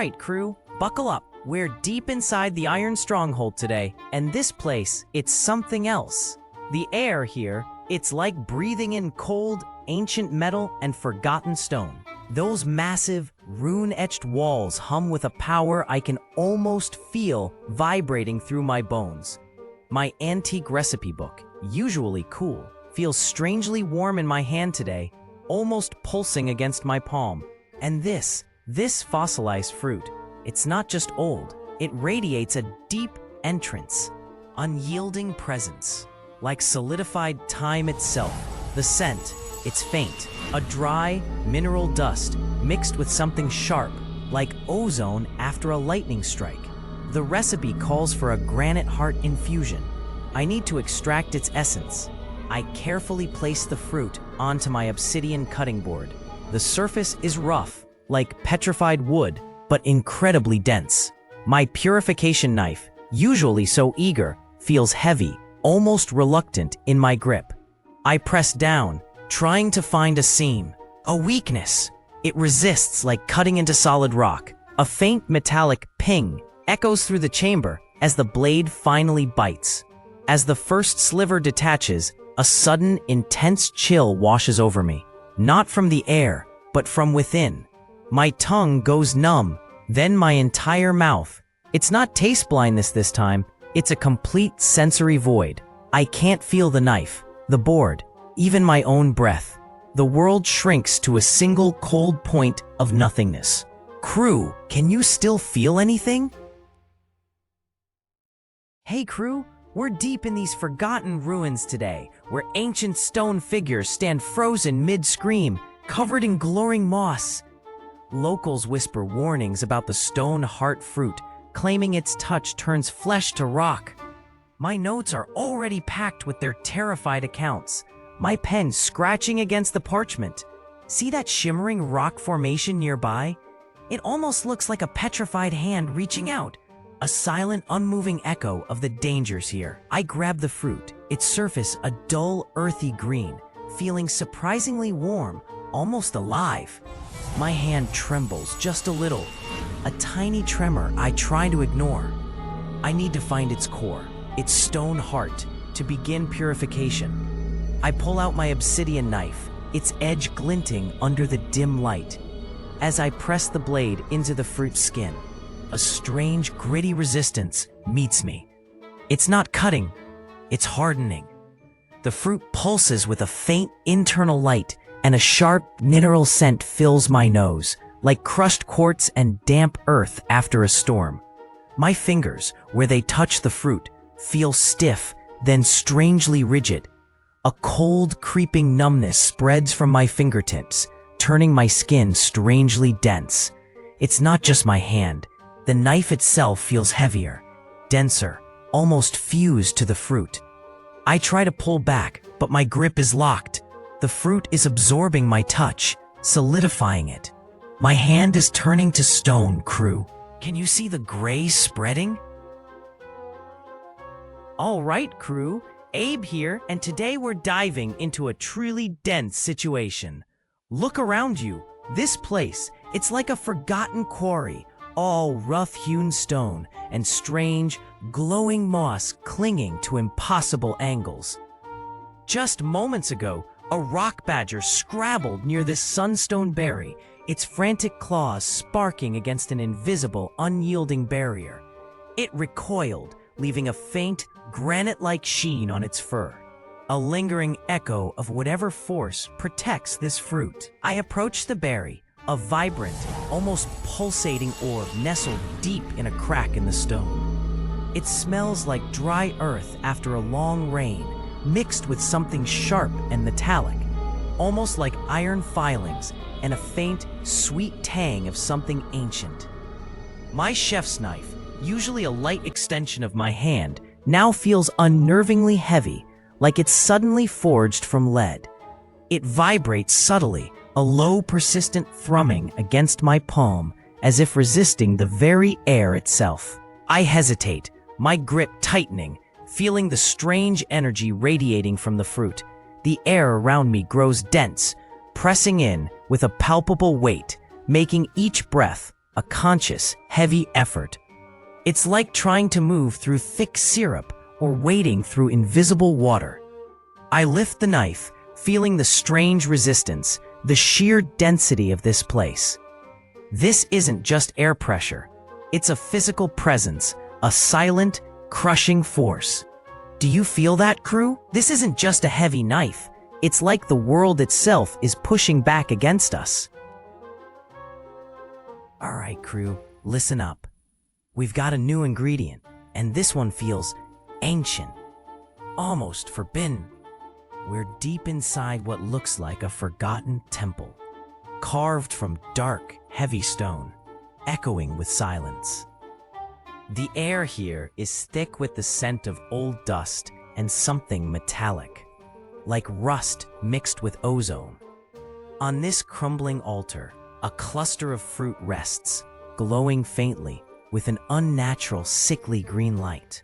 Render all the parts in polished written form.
right, crew, buckle up. We're deep inside the Iron Stronghold today, and this place, it's something else. The air here, it's like breathing in cold, ancient metal and forgotten stone. Those massive, rune-etched walls hum with a power I can almost feel vibrating through my bones. My antique recipe book, usually cool, feels strangely warm in my hand today, almost pulsing against my palm. And this fossilized fruit, it's not just old, it radiates a deep entrance, unyielding presence, like solidified time itself. The scent, it's faint, a dry, mineral dust mixed with something sharp, like ozone after a lightning strike. The recipe calls for a Granite-Heart infusion. I need to extract its essence. I carefully place the fruit onto my obsidian cutting board. The surface is rough, like petrified wood, but incredibly dense. My purification knife, usually so eager, feels heavy, almost reluctant in my grip. I press down, trying to find a seam, a weakness. It resists like cutting into solid rock. A faint metallic ping echoes through the chamber as the blade finally bites. As the first sliver detaches, a sudden, intense chill washes over me. Not from the air, but from within. My tongue goes numb, then my entire mouth. It's not taste blindness this time, it's a complete sensory void. I can't feel the knife, the board, even my own breath. The world shrinks to a single cold point of nothingness. Crew, can you still feel anything? Hey crew, we're deep in these forgotten ruins today, where ancient stone figures stand frozen mid-scream, covered in glowing moss. Locals whisper warnings about the stone heart fruit, claiming its touch turns flesh to rock. My notes are already packed with their terrified accounts, my pen scratching against the parchment. See that shimmering rock formation nearby? It almost looks like a petrified hand reaching out, a silent, unmoving echo of the dangers here. I grab the fruit, its surface a dull, earthy green, feeling surprisingly warm, almost alive. My hand trembles just a little, a tiny tremor I try to ignore. I need to find its core, its stone heart, to begin purification. I pull out my obsidian knife, its edge glinting under the dim light. As I press the blade into the fruit's skin, a strange, gritty resistance meets me. It's not cutting, it's hardening. The fruit pulses with a faint internal light, and a sharp mineral scent fills my nose, like crushed quartz and damp earth after a storm. My fingers, where they touch the fruit, feel stiff, then strangely rigid. A cold, creeping numbness spreads from my fingertips, turning my skin strangely dense. It's not just my hand. The knife itself feels heavier, denser, almost fused to the fruit. I try to pull back, but my grip is locked. The fruit is absorbing my touch, solidifying it. My hand is turning to stone, crew. Can you see the gray spreading? All right, crew. Abe here, and today we're diving into a truly dense situation. Look around you. This place, it's like a forgotten quarry, all rough-hewn stone and strange, glowing moss clinging to impossible angles. Just moments ago, a rock badger scrabbled near this sunstone berry, its frantic claws sparking against an invisible, unyielding barrier. It recoiled, leaving a faint, granite-like sheen on its fur. A lingering echo of whatever force protects this fruit. I approach the berry, a vibrant, almost pulsating orb nestled deep in a crack in the stone. It smells like dry earth after a long rain, mixed with something sharp and metallic, almost like iron filings and a faint, sweet tang of something ancient. My chef's knife, usually a light extension of my hand, now feels unnervingly heavy, like it's suddenly forged from lead. It vibrates subtly, a low, persistent thrumming against my palm, as if resisting the very air itself. I hesitate, my grip tightening, feeling the strange energy radiating from the fruit. The air around me grows dense, pressing in with a palpable weight, making each breath a conscious, heavy effort. It's like trying to move through thick syrup or wading through invisible water. I lift the knife, feeling the strange resistance, the sheer density of this place. This isn't just air pressure. It's a physical presence, a silent, crushing force. Do you feel that, crew? This isn't just a heavy knife. It's like the world itself is pushing back against us. All right, crew, listen up. We've got a new ingredient, and this one feels ancient, almost forbidden. We're deep inside what looks like a forgotten temple, carved from dark, heavy stone, echoing with silence. The air here is thick with the scent of old dust and something metallic, like rust mixed with ozone. On this crumbling altar, a cluster of fruit rests, glowing faintly with an unnatural, sickly green light.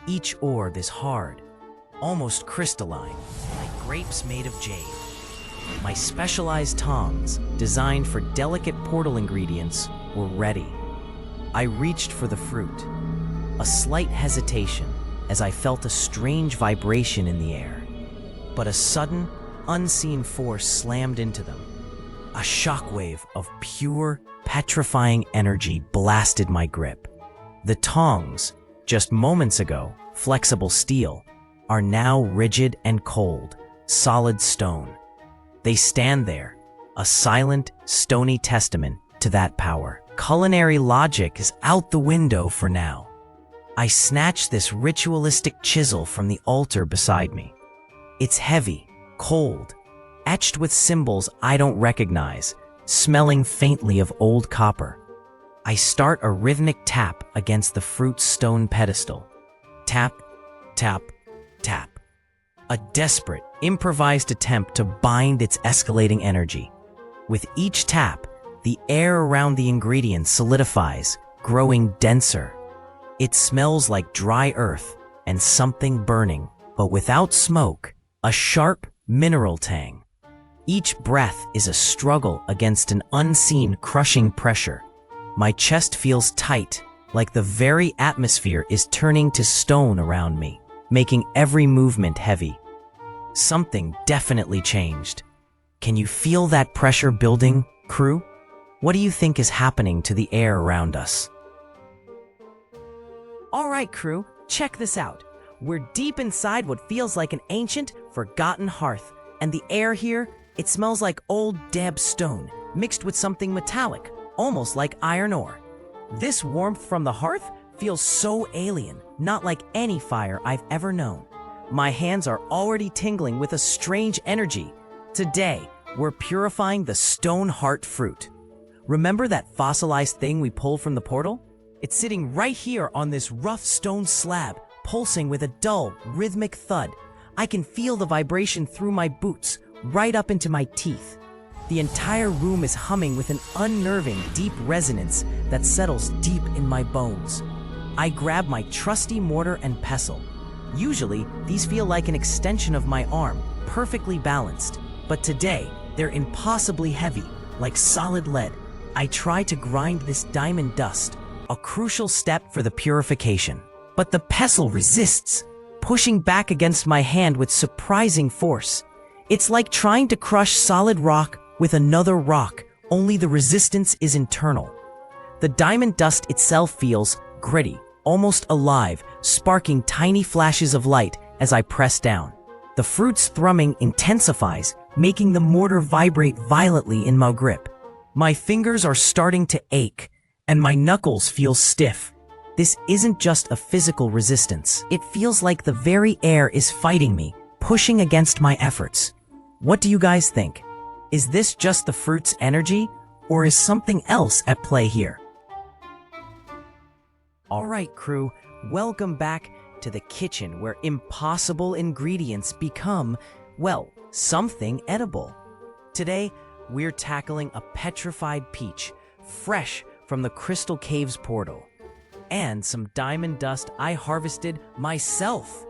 Each orb is hard, almost crystalline, like grapes made of jade. My specialized tongs, designed for delicate portal ingredients, were ready. I reached for the fruit, a slight hesitation as I felt a strange vibration in the air. But a sudden, unseen force slammed into them. A shockwave of pure, petrifying energy blasted my grip. The tongs, just moments ago flexible steel, are now rigid and cold, solid stone. They stand there, a silent, stony testament to that power. Culinary logic is out the window for now. I snatch this ritualistic chisel from the altar beside me. It's heavy, cold, etched with symbols I don't recognize, smelling faintly of old copper. I start a rhythmic tap against the fruit's stone pedestal. Tap, tap, tap. A desperate, improvised attempt to bind its escalating energy. With each tap, the air around the ingredient solidifies, growing denser. It smells like dry earth and something burning, but without smoke, a sharp mineral tang. Each breath is a struggle against an unseen crushing pressure. My chest feels tight, like the very atmosphere is turning to stone around me, making every movement heavy. Something definitely changed. Can you feel that pressure building, crew? What do you think is happening to the air around us? All right, crew, check this out. We're deep inside what feels like an ancient, forgotten hearth, and the air here, it smells like old damp stone, mixed with something metallic, almost like iron ore. This warmth from the hearth feels so alien, not like any fire I've ever known. My hands are already tingling with a strange energy. Today, we're purifying the stone heart fruit. Remember that fossilized thing we pulled from the portal? It's sitting right here on this rough stone slab, pulsing with a dull, rhythmic thud. I can feel the vibration through my boots, right up into my teeth. The entire room is humming with an unnerving, deep resonance that settles deep in my bones. I grab my trusty mortar and pestle. Usually, these feel like an extension of my arm, perfectly balanced. But today, they're impossibly heavy, like solid lead. I try to grind this diamond dust, a crucial step for the purification. But the pestle resists, pushing back against my hand with surprising force. It's like trying to crush solid rock with another rock, only the resistance is internal. The diamond dust itself feels gritty, almost alive, sparking tiny flashes of light as I press down. The fruit's thrumming intensifies, making the mortar vibrate violently in my grip. My fingers are starting to ache, and my knuckles feel stiff. This isn't just a physical resistance. It feels like the very air is fighting me, pushing against my efforts. What do you guys think? Is this just the fruit's energy, or is something else at play here? All right, crew, welcome back to the kitchen where impossible ingredients become, well, something edible. Today, we're tackling a petrified peach, fresh from the Crystal Caves portal, and some diamond dust I harvested myself.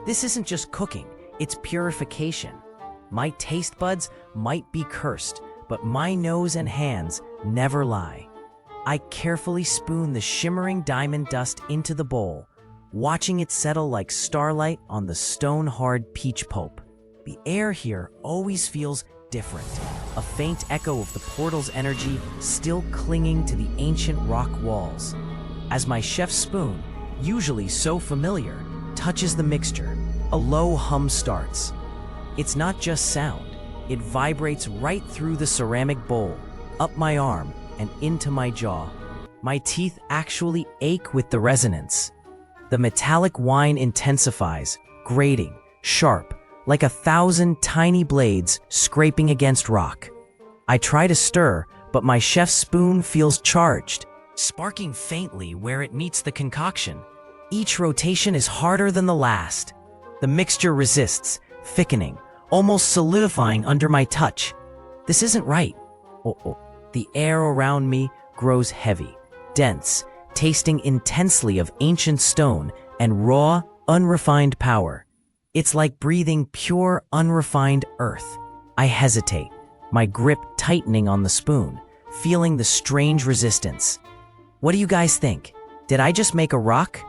This isn't just cooking, it's purification. My taste buds might be cursed, but my nose and hands never lie. I carefully spoon the shimmering diamond dust into the bowl, watching it settle like starlight on the stone-hard peach pulp. The air here always feels different, a faint echo of the portal's energy still clinging to the ancient rock walls. As my chef's spoon, usually so familiar, touches the mixture, a low hum starts. It's not just sound, it vibrates right through the ceramic bowl, up my arm, and into my jaw. My teeth actually ache with the resonance. The metallic wine intensifies, grating, sharp, like 1,000 tiny blades scraping against rock. I try to stir, but my chef's spoon feels charged, sparking faintly where it meets the concoction. Each rotation is harder than the last. The mixture resists, thickening, almost solidifying under my touch. This isn't right. The air around me grows heavy, dense, tasting intensely of ancient stone and raw, unrefined power. It's like breathing pure, unrefined earth. I hesitate, my grip tightening on the spoon, feeling the strange resistance. What do you guys think? Did I just make a rock?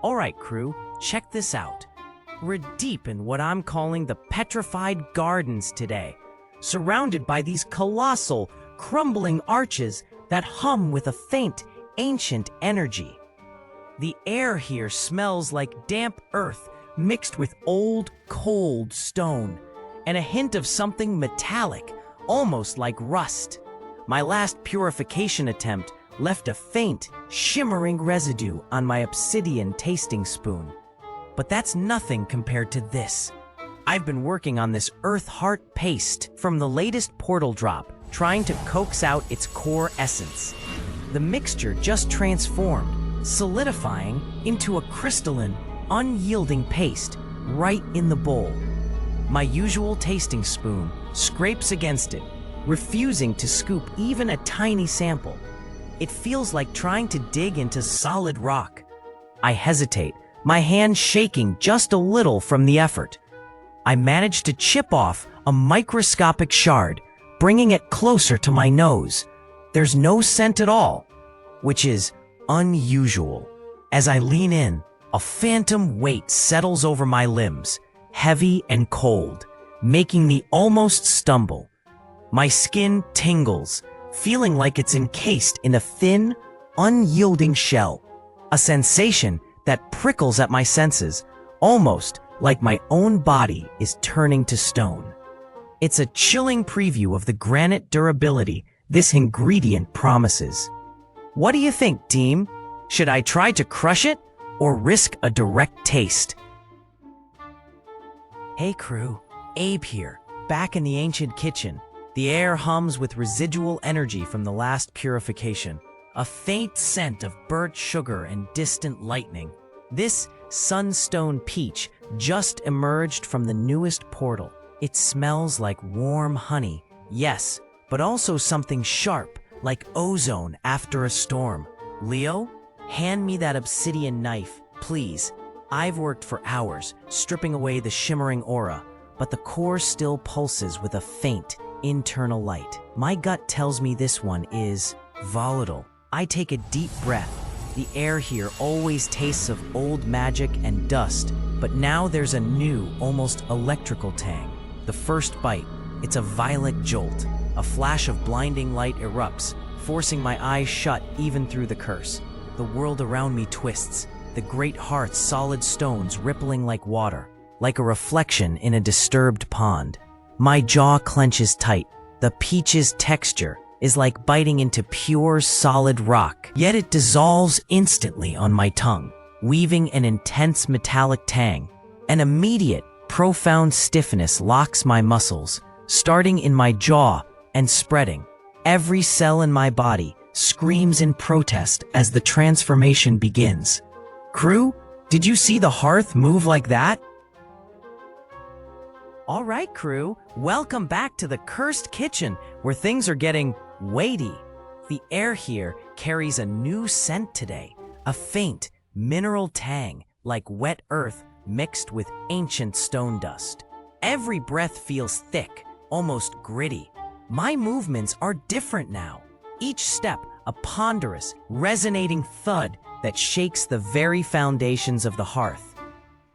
All right, crew, check this out. We're deep in what I'm calling the petrified gardens today, surrounded by these colossal, crumbling arches that hum with a faint, ancient energy. The air here smells like damp earth mixed with old, cold stone, and a hint of something metallic, almost like rust. My last purification attempt left a faint, shimmering residue on my obsidian tasting spoon. But that's nothing compared to this. I've been working on this Earth-Heart paste from the latest portal drop, trying to coax out its core essence. The mixture just transformed, solidifying into a crystalline, unyielding paste right in the bowl. My usual tasting spoon scrapes against it, refusing to scoop even a tiny sample. It feels like trying to dig into solid rock. I hesitate, my hand shaking just a little from the effort. I manage to chip off a microscopic shard, bringing it closer to my nose. There's no scent at all, which is unusual. As I lean in, a phantom weight settles over my limbs, heavy and cold, making me almost stumble. My skin tingles, feeling like it's encased in a thin, unyielding shell, a sensation that prickles at my senses, almost like my own body is turning to stone. It's a chilling preview of the granite durability this ingredient promises. What do you think, team? Should I try to crush it or risk a direct taste? Hey crew, Abe here, back in the ancient kitchen. The air hums with residual energy from the last purification, a faint scent of burnt sugar and distant lightning. This sunstone peach just emerged from the newest portal. It smells like warm honey, yes, but also something sharp, like ozone after a storm. Leo, hand me that obsidian knife, please. I've worked for hours, stripping away the shimmering aura, but the core still pulses with a faint, internal light. My gut tells me this one is volatile. I take a deep breath. The air here always tastes of old magic and dust, but now there's a new, almost electrical tang. The first bite, it's a violet jolt. A flash of blinding light erupts, forcing my eyes shut even through the curse. The world around me twists, the great heart's solid stones rippling like water, like a reflection in a disturbed pond. My jaw clenches tight. The peach's texture is like biting into pure, solid rock, yet it dissolves instantly on my tongue, weaving an intense metallic tang. An immediate, profound stiffness locks my muscles, starting in my jaw and spreading. Every cell in my body screams in protest as the transformation begins. Crew, did you see the hearth move like that? All right, crew, welcome back to the Cursed Kitchen, where things are getting weighty. The air here carries a new scent today, a faint, mineral tang like wet earth mixed with ancient stone dust. Every breath feels thick, almost gritty. My movements are different now. Each step a ponderous, resonating thud that shakes the very foundations of the hearth.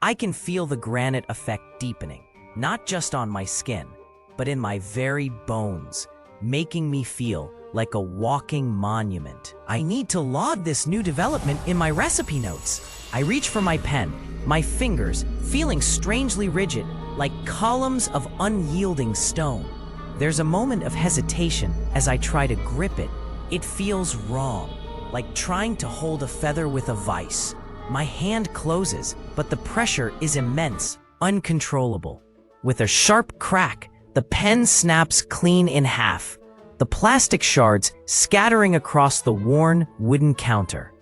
I can feel the granite effect deepening, not just on my skin, but in my very bones, making me feel like a walking monument. I need to log this new development in my recipe notes. I reach for my pen, my fingers feeling strangely rigid, like columns of unyielding stone. There's a moment of hesitation as I try to grip it. It feels wrong, like trying to hold a feather with a vice. My hand closes, but the pressure is immense, uncontrollable. With a sharp crack, the pen snaps clean in half, the plastic shards scattering across the worn wooden counter.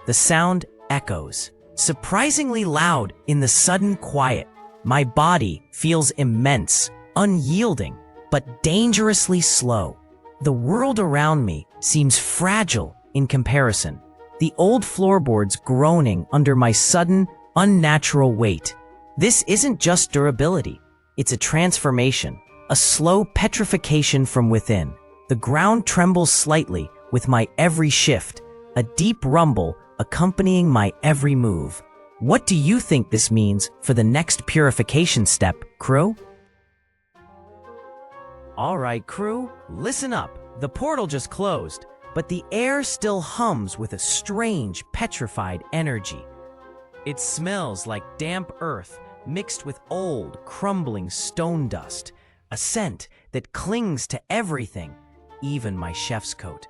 The sound echoes, surprisingly loud in the sudden quiet. My body feels immense, unyielding, but dangerously slow. The world around me seems fragile in comparison, the old floorboards groaning under my sudden, unnatural weight. This isn't just durability, it's a transformation, a slow petrification from within. The ground trembles slightly with my every shift, a deep rumble accompanying my every move. What do you think this means for the next purification step, crew? All right, crew, listen up. The portal just closed, but the air still hums with a strange, petrified energy. It smells like damp earth mixed with old, crumbling stone dust, a scent that clings to everything, even my chef's coat.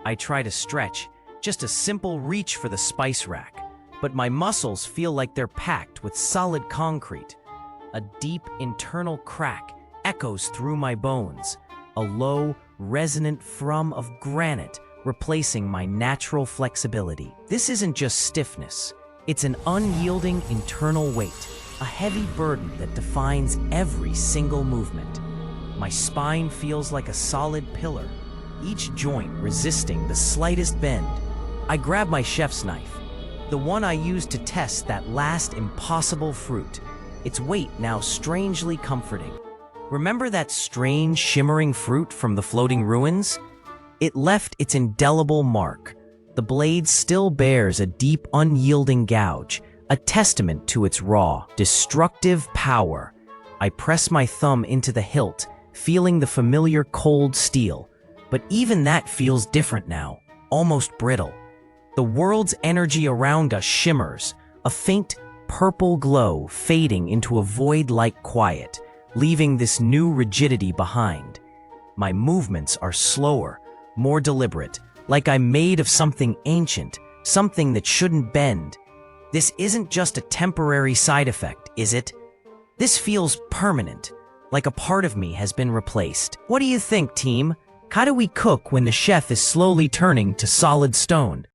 I try to stretch, just a simple reach for the spice rack, but my muscles feel like they're packed with solid concrete. A deep internal crack echoes through my bones, a low, resonant thrum of granite replacing my natural flexibility. This isn't just stiffness, it's an unyielding internal weight, a heavy burden that defines every single movement. My spine feels like a solid pillar, each joint resisting the slightest bend. I grab my chef's knife, the one I used to test that last impossible fruit, its weight now strangely comforting. Remember that strange, shimmering fruit from the floating ruins? It left its indelible mark. The blade still bears a deep, unyielding gouge, a testament to its raw, destructive power. I press my thumb into the hilt, feeling the familiar cold steel. But even that feels different now, almost brittle. The world's energy around us shimmers, a faint, purple glow fading into a void-like quiet, leaving this new rigidity behind. My movements are slower, more deliberate, like I'm made of something ancient, something that shouldn't bend. This isn't just a temporary side effect, is it? This feels permanent, like a part of me has been replaced. What do you think, team? How do we cook when the chef is slowly turning to solid stone?